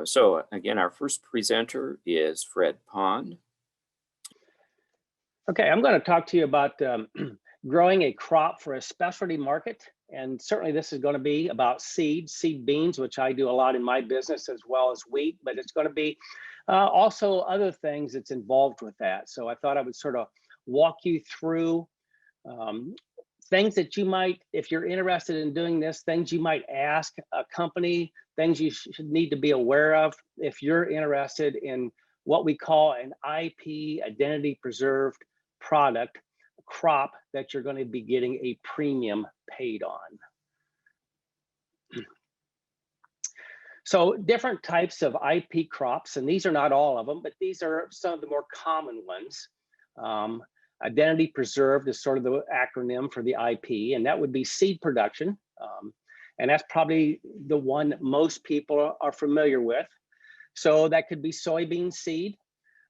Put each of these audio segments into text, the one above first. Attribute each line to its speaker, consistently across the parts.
Speaker 1: So again, our first presenter is Fred Pond.
Speaker 2: Okay, I'm going to talk to you about growing a crop for a specialty market. And certainly this is going to be about seed beans, which I do a lot in my business, as well as wheat, but it's going to be also other things that's involved with that. So I thought I would sort of walk you through um, things that you might, if you're interested in doing this, things you might ask a company, things you should need to be aware of if you're interested in what we call an IP, identity preserved product crop that you're going to be getting a premium paid on. So different types of IP crops, and these are not all of them, but these are some of the more common ones. Identity preserved is sort of the acronym for the IP, and that would be seed production. And that's probably the one most people are familiar with. So that could be soybean seed.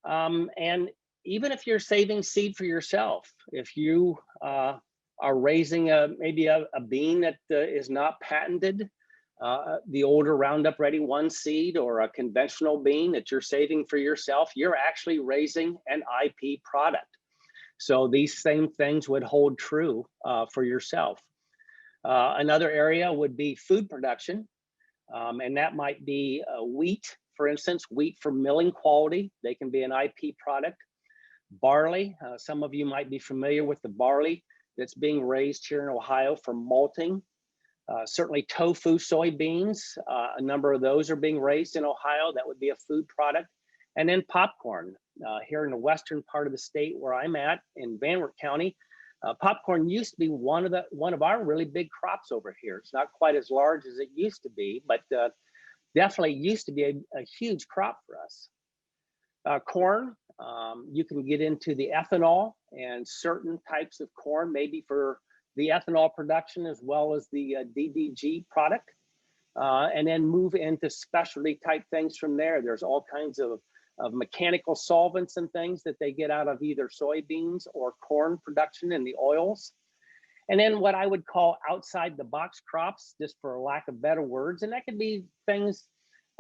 Speaker 2: And even if you're saving seed for yourself, if you are raising maybe a bean that is not patented, the older Roundup Ready 1 seed or a conventional bean that you're saving for yourself, you're actually raising an IP product. So these same things would hold true for yourself. Another area would be food production, and that might be wheat, for instance, wheat for milling quality. They can be an IP product. Barley, some of you might be familiar with the barley that's being raised here in Ohio for malting. Certainly tofu soybeans, a number of those are being raised in Ohio. That would be a food product. And then popcorn. Here in the western part of the state where I'm at in Van Wert County, popcorn used to be one of our really big crops over here. It's not quite as large as it used to be, but definitely used to be a huge crop for us. Corn, you can get into the ethanol and certain types of corn, maybe for the ethanol production as well as the DDG product, and then move into specialty type things from there. There's all kinds of mechanical solvents and things that they get out of either soybeans or corn production in the oils. And then what I would call outside the box crops, just for lack of better words, and that could be things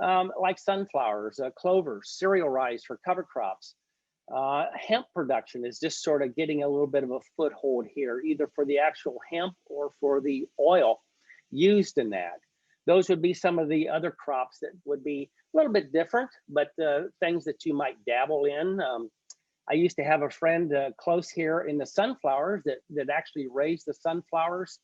Speaker 2: like sunflowers, clover, cereal rice for cover crops. Hemp production is just sort of getting a little bit of a foothold here, either for the actual hemp or for the oil used in that. Those would be some of the other crops that would be a little bit different, but things that you might dabble in. I used to have a friend close here in the sunflowers that actually raised the sunflowers.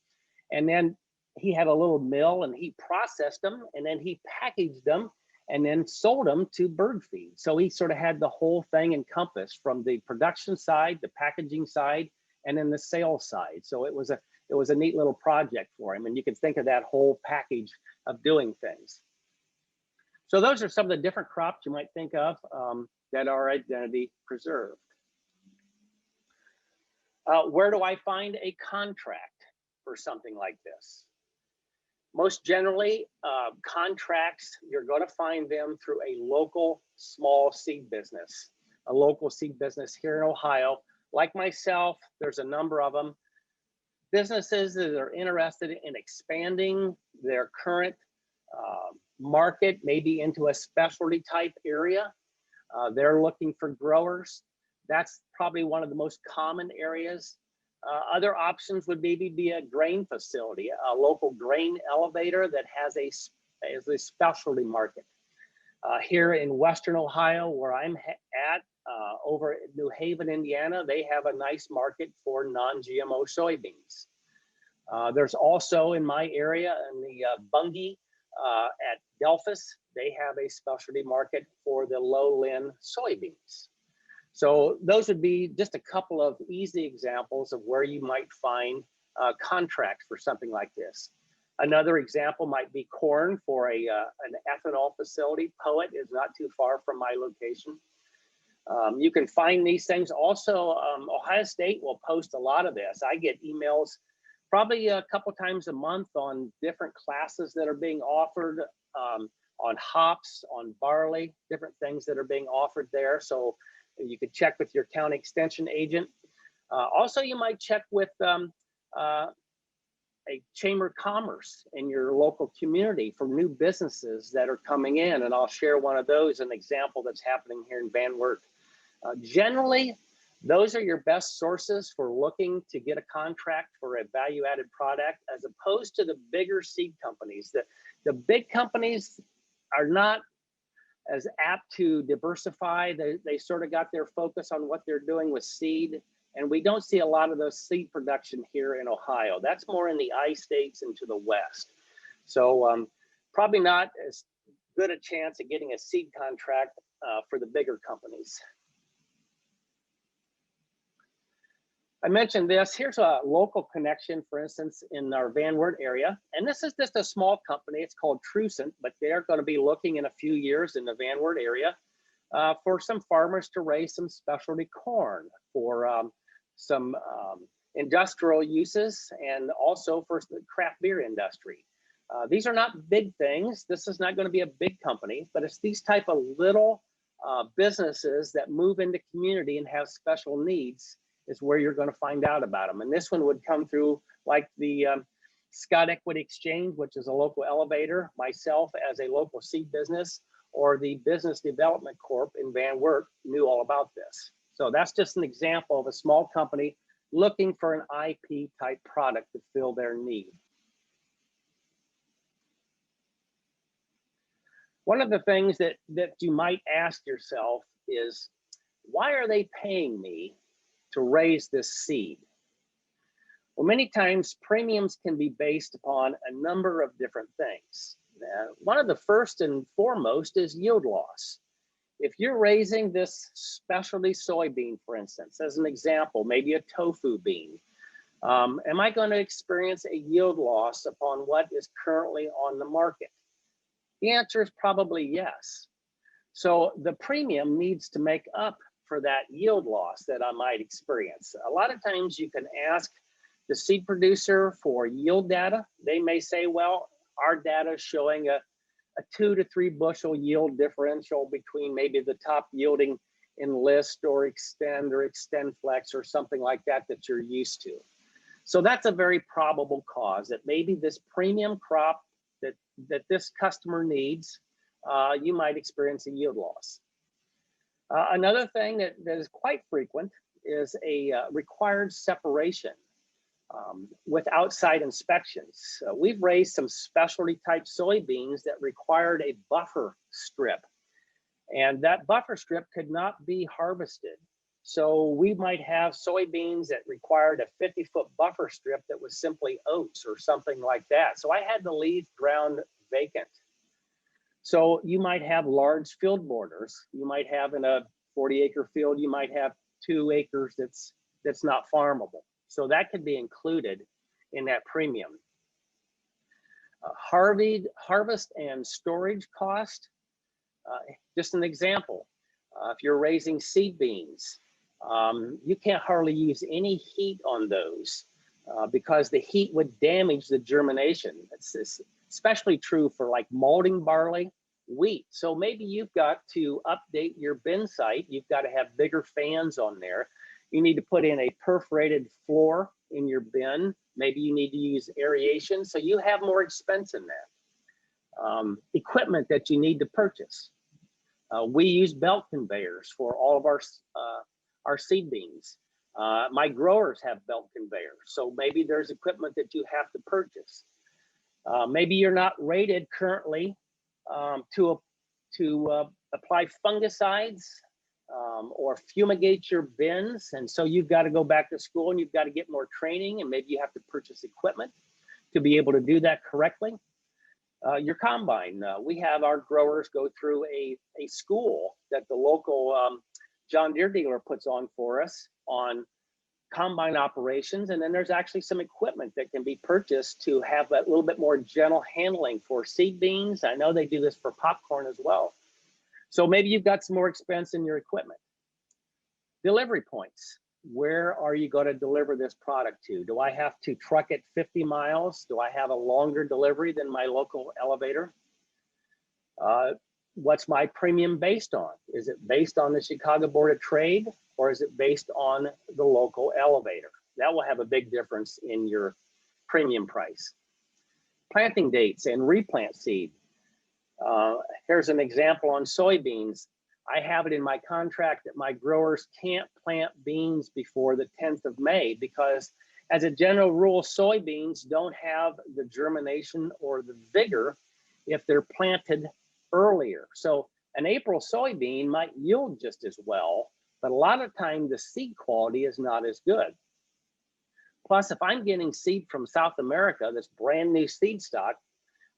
Speaker 2: And then he had a little mill and he processed them and then he packaged them and then sold them to bird feed. So he sort of had the whole thing encompassed from the production side, the packaging side, and then the sales side. So it was a neat little project for him. And you can think of that whole package of doing things. So those are some of the different crops you might think of that are identity preserved. Where do I find a contract for something like this? Most generally, contracts, you're going to find them through a local small seed business, a local seed business here in Ohio. Like myself, there's a number of them. Businesses that are interested in expanding their current market, maybe into a specialty type area. They're looking for growers. That's probably one of the most common areas. Other options would maybe be a grain facility, a local grain elevator that has a specialty market. Here in Western Ohio, where I'm at, over in New Haven, Indiana, they have a nice market for non-GMO soybeans. There's also in my area in the Bungie at Delphus, they have a specialty market for the low-lin soybeans. So those would be just a couple of easy examples of where you might find contracts for something like this. Another example might be corn for an ethanol facility. Poet is not too far from my location. You can find these things. Also, Ohio State will post a lot of this. I get emails probably a couple times a month on different classes that are being offered, on hops, on barley, different things that are being offered there. So you could check with your county extension agent. Also, you might check with a chamber of commerce in your local community for new businesses that are coming in. And I'll share one of those, an example that's happening here in Van Wert. Generally, those are your best sources for looking to get a contract for a value-added product, as opposed to the bigger seed companies. The big companies are not as apt to diversify. They sort of got their focus on what they're doing with seed. And we don't see a lot of those seed production here in Ohio. That's more in the I-states and to the west. So probably not as good a chance at getting a seed contract for the bigger companies. I mentioned this. Here's a local connection, for instance, in our Van Wert area. And this is just a small company. It's called Trucent, but they're going to be looking in a few years in the Van Wert area for some farmers to raise some specialty corn for some industrial uses, and also for the craft beer industry. These are not big things. This is not going to be a big company, but it's these type of little businesses that move into community and have special needs is where you're going to find out about them. And this one would come through like the Scott Equity Exchange, which is a local elevator, myself as a local seed business, or the Business Development Corp in Van Wert knew all about this. So that's just an example of a small company looking for an IP type product to fill their need. One of the things that you might ask yourself is, why are they paying me to raise this seed? Well, many times premiums can be based upon a number of different things. One of the first and foremost is yield loss. If you're raising this specialty soybean, for instance, as an example, maybe a tofu bean, am I going to experience a yield loss upon what is currently on the market? The answer is probably yes. So the premium needs to make up for that yield loss that I might experience. A lot of times you can ask the seed producer for yield data. They may say, well, our data is showing a 2 to 3 bushel yield differential between maybe the top yielding Enlist or Extend Flex or something like that that you're used to. So that's a very probable cause that maybe this premium crop that this customer needs, you might experience a yield loss. Another thing that is quite frequent is a required separation with outside inspections. We've raised some specialty type soybeans that required a buffer strip, and that buffer strip could not be harvested. So we might have soybeans that required a 50-foot buffer strip that was simply oats or something like that. So I had to leave ground vacant. So you might have large field borders. You might have in a 40-acre field, you might have 2 acres that's not farmable. So that could be included in that premium. Harvest and storage cost, just an example. If you're raising seed beans, you can't hardly use any heat on those because the heat would damage the germination. It's especially true for like malting barley, wheat. So maybe you've got to update your bin site. You've got to have bigger fans on there. You need to put in a perforated floor in your bin. Maybe you need to use aeration. So you have more expense in that. Equipment that you need to purchase. We use belt conveyors for all of our seed beans. My growers have belt conveyors. So maybe there's equipment that you have to purchase. Maybe you're not rated currently to apply fungicides or fumigate your bins. And so you've got to go back to school and you've got to get more training, and maybe you have to purchase equipment to be able to do that correctly. Your combine, we have our growers go through a school that the local John Deere dealer puts on for us on combine operations. And then there's actually some equipment that can be purchased to have a little bit more gentle handling for seed beans. I know they do this for popcorn as well. So maybe you've got some more expense in your equipment. Delivery points. Where are you going to deliver this product to? Do I have to truck it 50 miles? Do I have a longer delivery than my local elevator? What's my premium based on? Is it based on the Chicago Board of Trade, or is it based on the local elevator? That will have a big difference in your premium price. Planting dates and replant seed. Here's an example on soybeans. I have it in my contract that my growers can't plant beans before the 10th of May because as a general rule, soybeans don't have the germination or the vigor if they're planted earlier. So an April soybean might yield just as well, but a lot of time the seed quality is not as good. Plus, if I'm getting seed from South America, this brand new seed stock,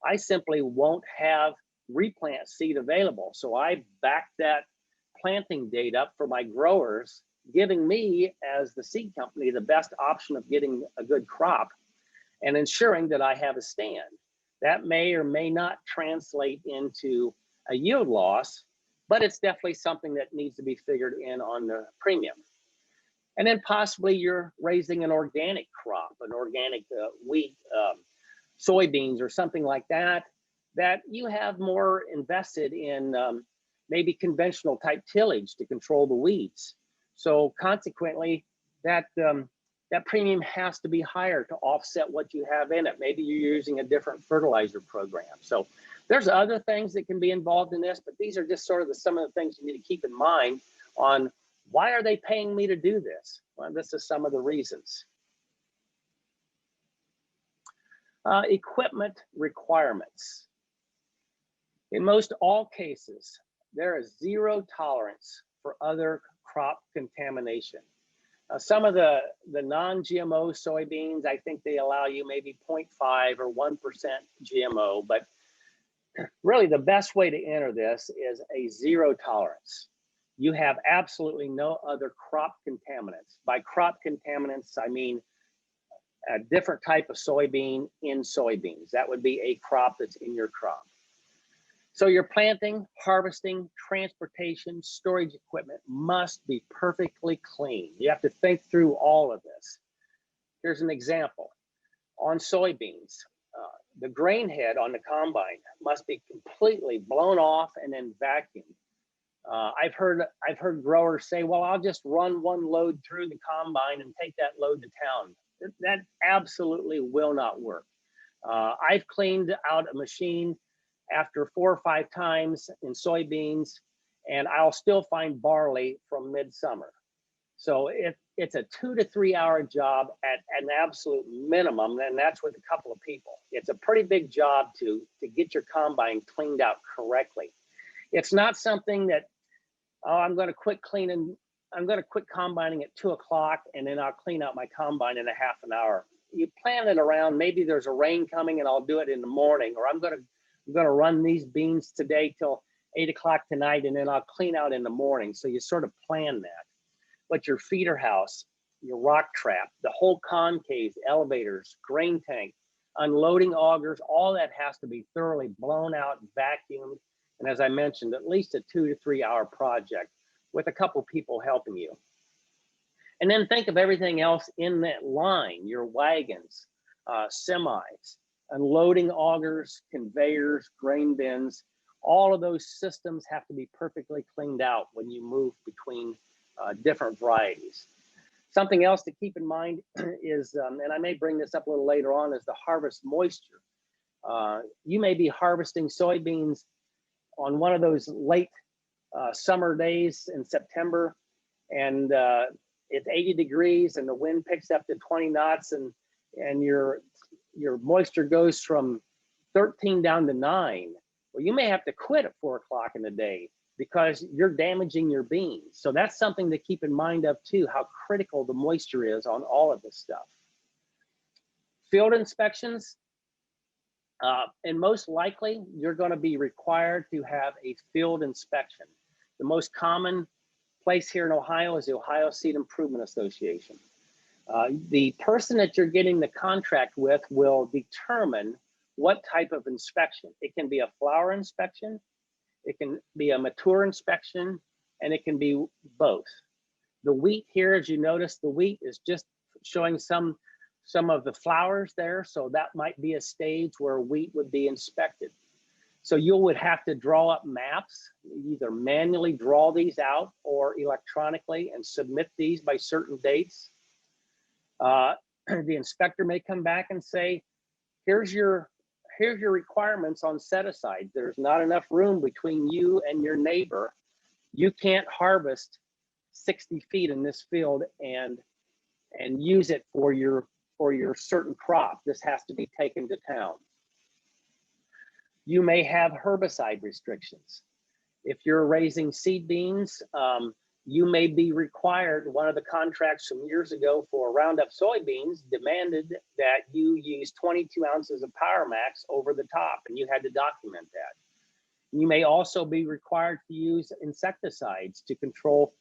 Speaker 2: I simply won't have replant seed available. So I back that planting date up for my growers, giving me as the seed company the best option of getting a good crop and ensuring that I have a stand. That may or may not translate into a yield loss, but it's definitely something that needs to be figured in on the premium. And then possibly you're raising an organic crop, an organic wheat, soybeans or something like that, that you have more invested in maybe conventional type tillage to control the weeds. So consequently, that premium has to be higher to offset what you have in it. Maybe you're using a different fertilizer program. So there's other things that can be involved in this, but these are just sort of some of the things you need to keep in mind on why are they paying me to do this? Well, this is some of the reasons. Equipment requirements. In most all cases, there is zero tolerance for other crop contamination. Some of the non-GMO soybeans, I think they allow you maybe 0.5 or 1% GMO, but really the best way to enter this is a zero tolerance. You have absolutely no other crop contaminants. By crop contaminants, I mean a different type of soybean in soybeans. That would be a crop that's in your crop. So your planting, harvesting, transportation, storage equipment must be perfectly clean. You have to think through all of this. Here's an example. On soybeans, the grain head on the combine must be completely blown off and then vacuumed. I've heard growers say, well, I'll just run one load through the combine and take that load to town. That absolutely will not work. I've cleaned out a machine after 4 or 5 times in soybeans, and I'll still find barley from midsummer. So it's a 2 to 3 hour job at an absolute minimum, and that's with a couple of people. It's a pretty big job to get your combine cleaned out correctly. It's not something that, oh, I'm going to quit combining at 2 o'clock and then I'll clean out my combine in a half an hour. You plan it around, maybe there's a rain coming and I'll do it in the morning, or I'm going to run these beans today till 8 o'clock tonight and then I'll clean out in the morning. So you sort of plan that. But your feeder house, your rock trap, the whole concaves, elevators, grain tank, unloading augers, all that has to be thoroughly blown out, vacuumed. And as I mentioned, at least a 2 to 3 hour project with a couple people helping you. And then think of everything else in that line, your wagons, semis, unloading augers, conveyors, grain bins. All of those systems have to be perfectly cleaned out when you move between different varieties. Something else to keep in mind is, and I may bring this up a little later on, is the harvest moisture. You may be harvesting soybeans on one of those late summer days in September, and it's 80 degrees and the wind picks up to 20 knots, and your moisture goes from 13 down to 9. Well, you may have to quit at 4 o'clock in the day because you're damaging your beans. So that's something to keep in mind of too, how critical the moisture is on all of this stuff. Field inspections, and most likely you're going to be required to have a field inspection. The most common place here in Ohio is the Ohio Seed Improvement Association. The person that you're getting the contract with will determine what type of inspection. It can be a flower inspection, it can be a mature inspection, and it can be both. The wheat here, as you notice, the wheat is just showing some of the flowers there, so that might be a stage where wheat would be inspected. So you would have to draw up maps, either manually draw these out or electronically and submit these by certain dates. the inspector may come back and say, here's your requirements on set aside. There's not enough room between you and your neighbor. You can't harvest 60 feet in this field and use it for your certain crop. This has to be taken to town. You may have herbicide restrictions. If you're raising seed beans, you may be required, one of the contracts from years ago for Roundup soybeans demanded that you use 22 ounces of Power Max over the top, and you had to document that. You may also be required to use insecticides to control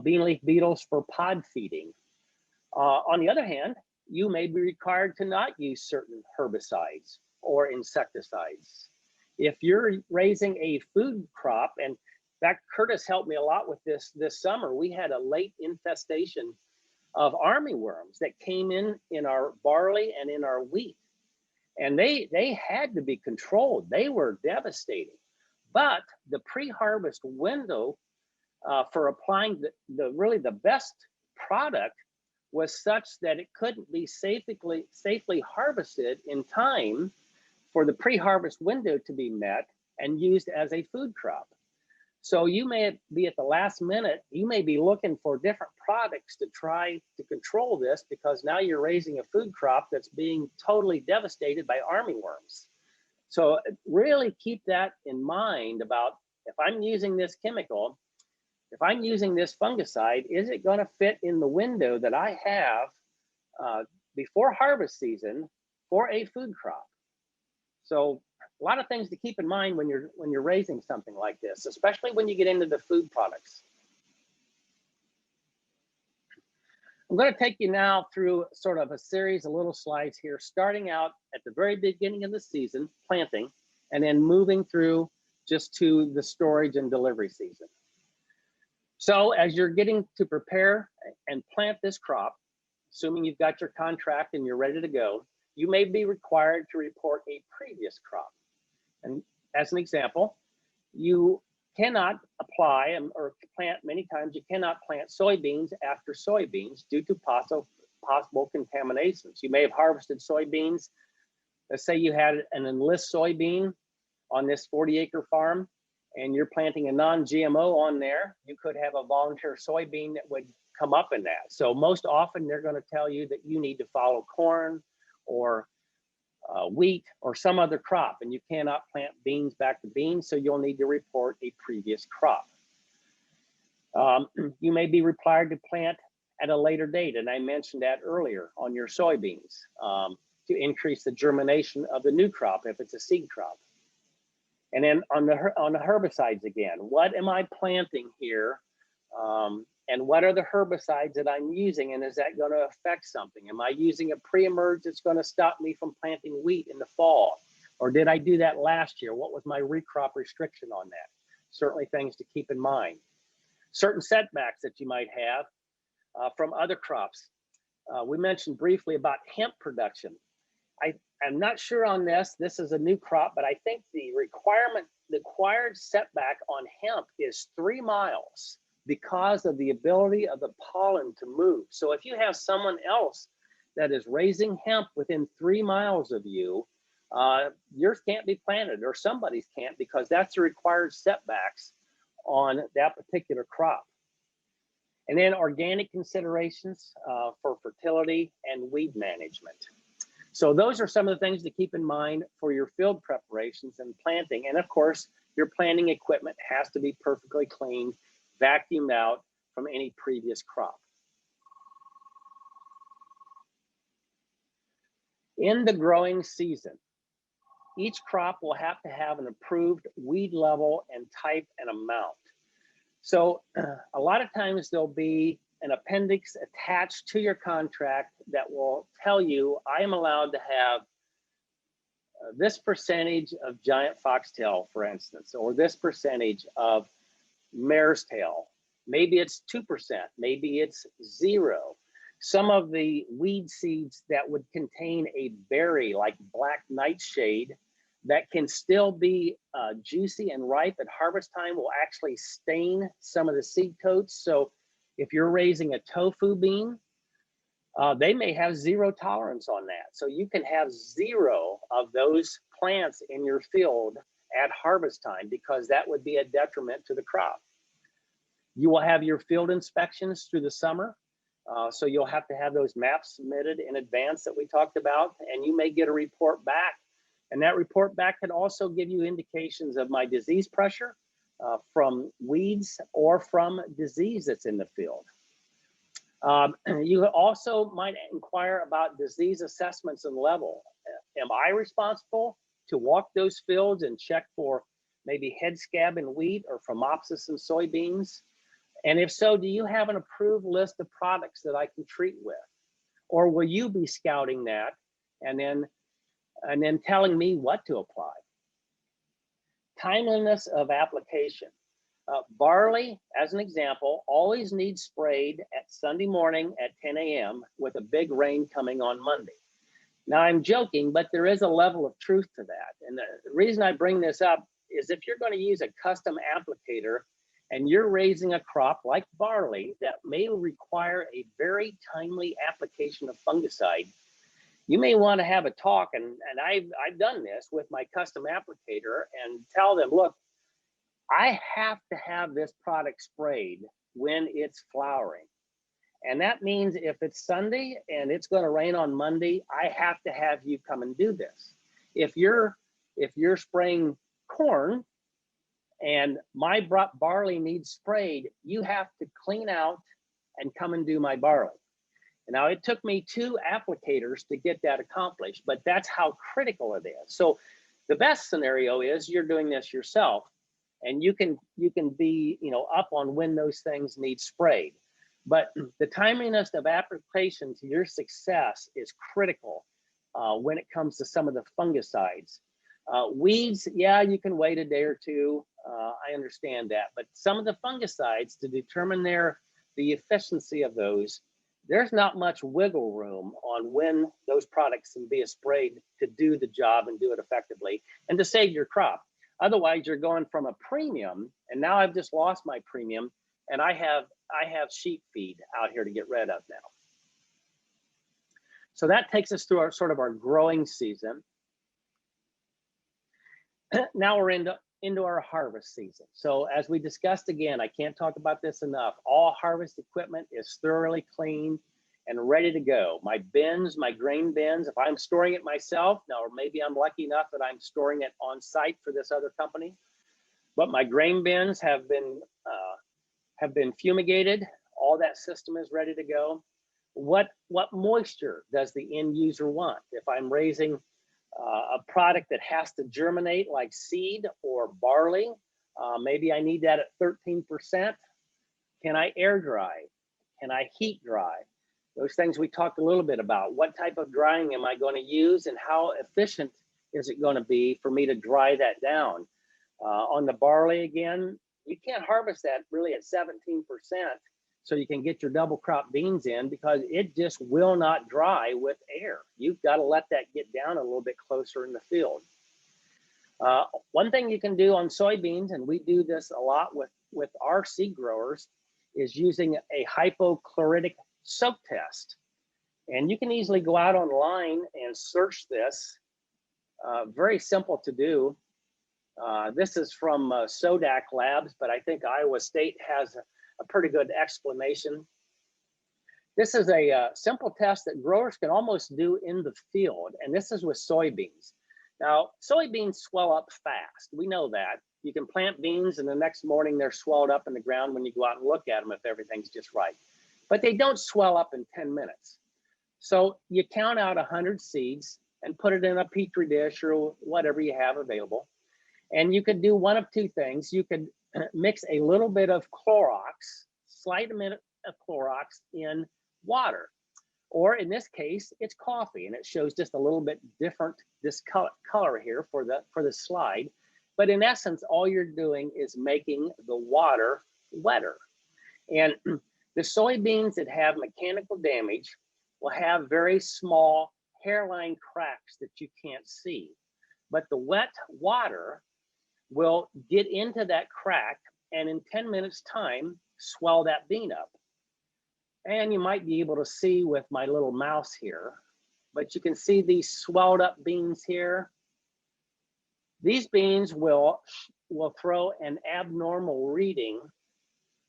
Speaker 2: bean leaf beetles for pod feeding. On the other hand, you may be required to not use certain herbicides or insecticides. If you're raising a food crop, and in fact, Curtis helped me a lot with this summer. We had a late infestation of armyworms that came in our barley and in our wheat. And they had to be controlled. They were devastating. But the pre-harvest window for applying the best product was such that it couldn't be safely harvested in time for the pre-harvest window to be met and used as a food crop. So you may be at the last minute, you may be looking for different products to try to control this, because now you're raising a food crop that's being totally devastated by armyworms. So really keep that in mind about, if I'm using this chemical, if I'm using this fungicide, is it going to fit in the window that I have before harvest season for a food crop? So a lot of things to keep in mind when you're raising something like this, especially when you get into the food products. I'm going to take you now through sort of a series of little slides here, starting out at the very beginning of the season, planting, and then moving through just to the storage and delivery season. So as you're getting to prepare and plant this crop, assuming you've got your contract and you're ready to go, you may be required to report a previous crop. And as an example, you cannot apply or plant, many times you cannot plant soybeans after soybeans due to possible contaminations. You may have harvested soybeans. Let's say you had an enlist soybean on this 40-acre farm, and you're planting a non-GMO on there. You could have a volunteer soybean that would come up in that. So most often they're going to tell you that you need to follow corn or wheat or some other crop, and you cannot plant beans back to beans, so you'll need to report a previous crop. You may be required to plant at a later date, and I mentioned that earlier on your soybeans, to increase the germination of the new crop if it's a seed crop. And then on the herbicides again, what am I planting here? And what are the herbicides that I'm using, and is that going to affect something? Am I using a pre-emerge that's going to stop me from planting wheat in the fall? Or did I do that last year? What was my recrop restriction on that? Certainly things to keep in mind. Certain setbacks that you might have from other crops. We mentioned briefly about hemp production. I'm not sure on this. This is a new crop, but I think the required setback on hemp is 3 miles because of the ability of the pollen to move. So if you have someone else that is raising hemp within 3 miles of you, yours can't be planted, or somebody's can't, because that's the required setbacks on that particular crop. And then organic considerations for fertility and weed management. So those are some of the things to keep in mind for your field preparations and planting. And of course, your planting equipment has to be perfectly cleaned, vacuumed out from any previous crop. In the growing season, each crop will have to have an approved weed level and type and amount. So a lot of times there'll be an appendix attached to your contract that will tell you, I am allowed to have this percentage of giant foxtail, for instance, or this percentage of mare's tail. Maybe it's 2%, maybe it's 0. Some of the weed seeds that would contain a berry like black nightshade that can still be juicy and ripe at harvest time will actually stain some of the seed coats. So if you're raising a tofu bean, They may have zero tolerance on that. So you can have zero of those plants in your field at harvest time, because that would be a detriment to the crop. You will have your field inspections through the summer. So you'll have to have those maps submitted in advance that we talked about, and you may get a report back. And that report back could also give you indications of my disease pressure from weeds or from disease that's in the field. You also might inquire about disease assessments and level. Am I responsible to walk those fields and check for maybe head scab in wheat or phomopsis in soybeans? And if so, do you have an approved list of products that I can treat with? Or will you be scouting that and then telling me what to apply? Timeliness of application. Barley, as an example, always needs sprayed at Sunday morning at 10 a.m. with a big rain coming on Monday. Now, I'm joking, but there is a level of truth to that. And the reason I bring this up is if you're going to use a custom applicator and you're raising a crop like barley that may require a very timely application of fungicide, you may want to have a talk, and I've done this with my custom applicator, and tell them, look, I have to have this product sprayed when it's flowering. And that means if it's Sunday and it's going to rain on Monday, I have to have you come and do this. If you're spraying corn and my barley needs sprayed, you have to clean out and come and do my barley. Now, it took me 2 applicators to get that accomplished, but that's how critical it is. So the best scenario is you're doing this yourself, and you can be, up on when those things need sprayed. But the timeliness of application to your success is critical when it comes to some of the fungicides. Weeds, yeah, you can wait a day or two. I understand that. But some of the fungicides, to determine the efficiency of those, there's not much wiggle room on when those products can be sprayed to do the job and do it effectively and to save your crop. Otherwise, you're going from a premium, and now I've just lost my premium, and I have sheep feed out here to get rid of now. So that takes us through our growing season. Now we're into our harvest season. So as we discussed again, I can't talk about this enough. All harvest equipment is thoroughly clean and ready to go. My bins, my grain bins, if I'm storing it myself, now, or maybe I'm lucky enough that I'm storing it on site for this other company, but my grain bins have been fumigated. All that system is ready to go. What moisture does the end user want? If I'm raising a product that has to germinate like seed or barley, maybe I need that at 13%. Can I air dry? Can I heat dry? Those things we talked a little bit about. What type of drying am I going to use, and how efficient is it going to be for me to dry that down? On the barley, again, you can't harvest that really at 17%, so you can get your double crop beans in, because it just will not dry with air. You've got to let that get down a little bit closer in the field. One thing you can do on soybeans, and we do this a lot with our seed growers, is using a hypochloritic soak test. And you can easily go out online and search this. Very simple to do. This is from Sodak Labs, but I think Iowa State has a pretty good explanation. This is a simple test that growers can almost do in the field, and this is with soybeans. Now, soybeans swell up fast. We know that. You can plant beans, and the next morning they're swelled up in the ground when you go out and look at them if everything's just right. But they don't swell up in 10 minutes. So you count out 100 seeds and put it in a petri dish or whatever you have available. And you could do one of 2 things. You could mix a little bit of Clorox, slight amount of Clorox in water. Or in this case, it's coffee, and it shows just a little bit different this color here for the slide. But in essence, all you're doing is making the water wetter. And the soybeans that have mechanical damage will have very small hairline cracks that you can't see. But the wet water will get into that crack, and in 10 minutes time, swell that bean up. And you might be able to see with my little mouse here, but you can see these swelled up beans here. These beans will throw an abnormal reading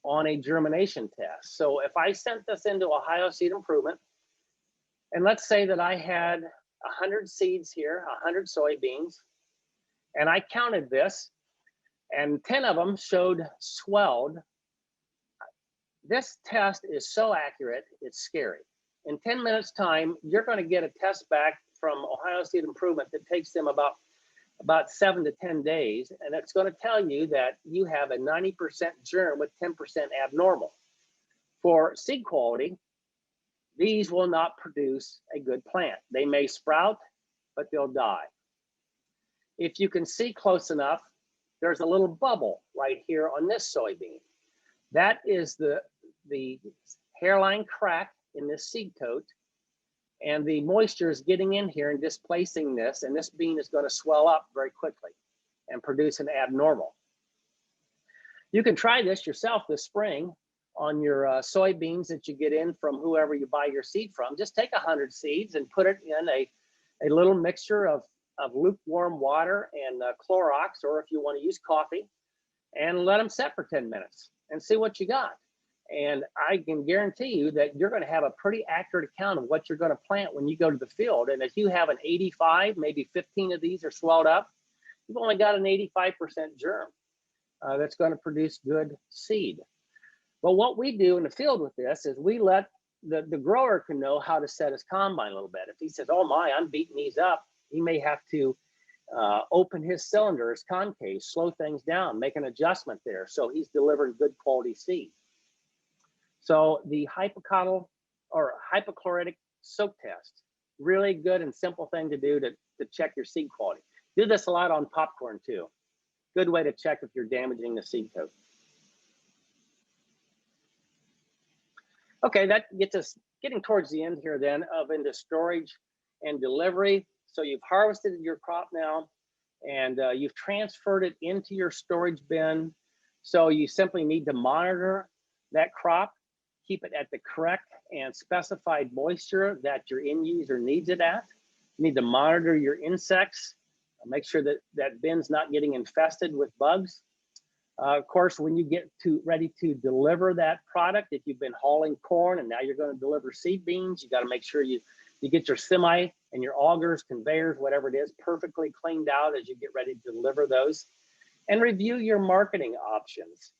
Speaker 2: on a germination test. So if I sent this into Ohio Seed Improvement, and let's say that I had 100 seeds here, 100 soybeans, and I counted this, and 10 of them showed swelled. This test is so accurate, it's scary. In 10 minutes time, you're going to get a test back from Ohio Seed Improvement that takes them about 7 to 10 days, and it's going to tell you that you have a 90% germ with 10% abnormal. For seed quality, these will not produce a good plant. They may sprout, but they'll die. If you can see close enough, there's a little bubble right here on this soybean. That is the hairline crack in this seed coat, and the moisture is getting in here and displacing this, and this bean is going to swell up very quickly and produce an abnormal. You can try this yourself this spring on your soybeans that you get in from whoever you buy your seed from. Just take 100 seeds and put it in a little mixture of lukewarm water and Clorox, or if you want to use coffee, and let them set for 10 minutes and see what you got. And I can guarantee you that you're going to have a pretty accurate account of what you're going to plant when you go to the field. And if you have an 85, maybe 15 of these are swelled up, you've only got an 85% germ that's going to produce good seed. But what we do in the field with this is we let the grower can know how to set his combine a little bit. If he says, oh my, I'm beating these up, he may have to open his cylinder, his concave, slow things down, make an adjustment there so he's delivering good quality seed. So the hypochlorite soak test, really good and simple thing to do to check your seed quality. Do this a lot on popcorn too. Good way to check if you're damaging the seed coat. Okay, that gets us getting towards the end here then of into storage and delivery. So you've harvested your crop now, and you've transferred it into your storage bin. So you simply need to monitor that crop, keep it at the correct and specified moisture that your end user needs it at. You need to monitor your insects, make sure that that bin's not getting infested with bugs. Of course, when you get ready to deliver that product, if you've been hauling corn and now you're going to deliver seed beans, you got to make sure you get your semi and your augers, conveyors, whatever it is, perfectly cleaned out as you get ready to deliver those. And review your marketing options.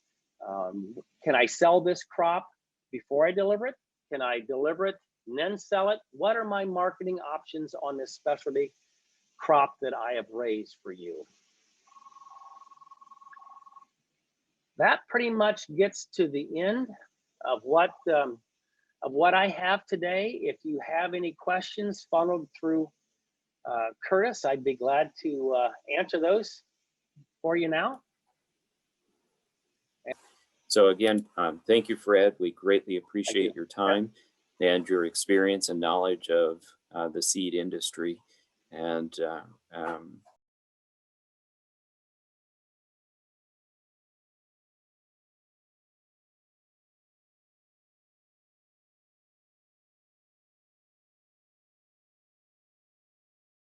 Speaker 2: Can I sell this crop before I deliver it? Can I deliver it and then sell it? What are my marketing options on this specialty crop that I have raised for you? That pretty much gets to the end of what I have today. If you have any questions funneled through Curtis, I'd be glad to answer those for you now.
Speaker 1: So again, thank you, Fred. We greatly appreciate your time and your experience and knowledge of the seed industry. And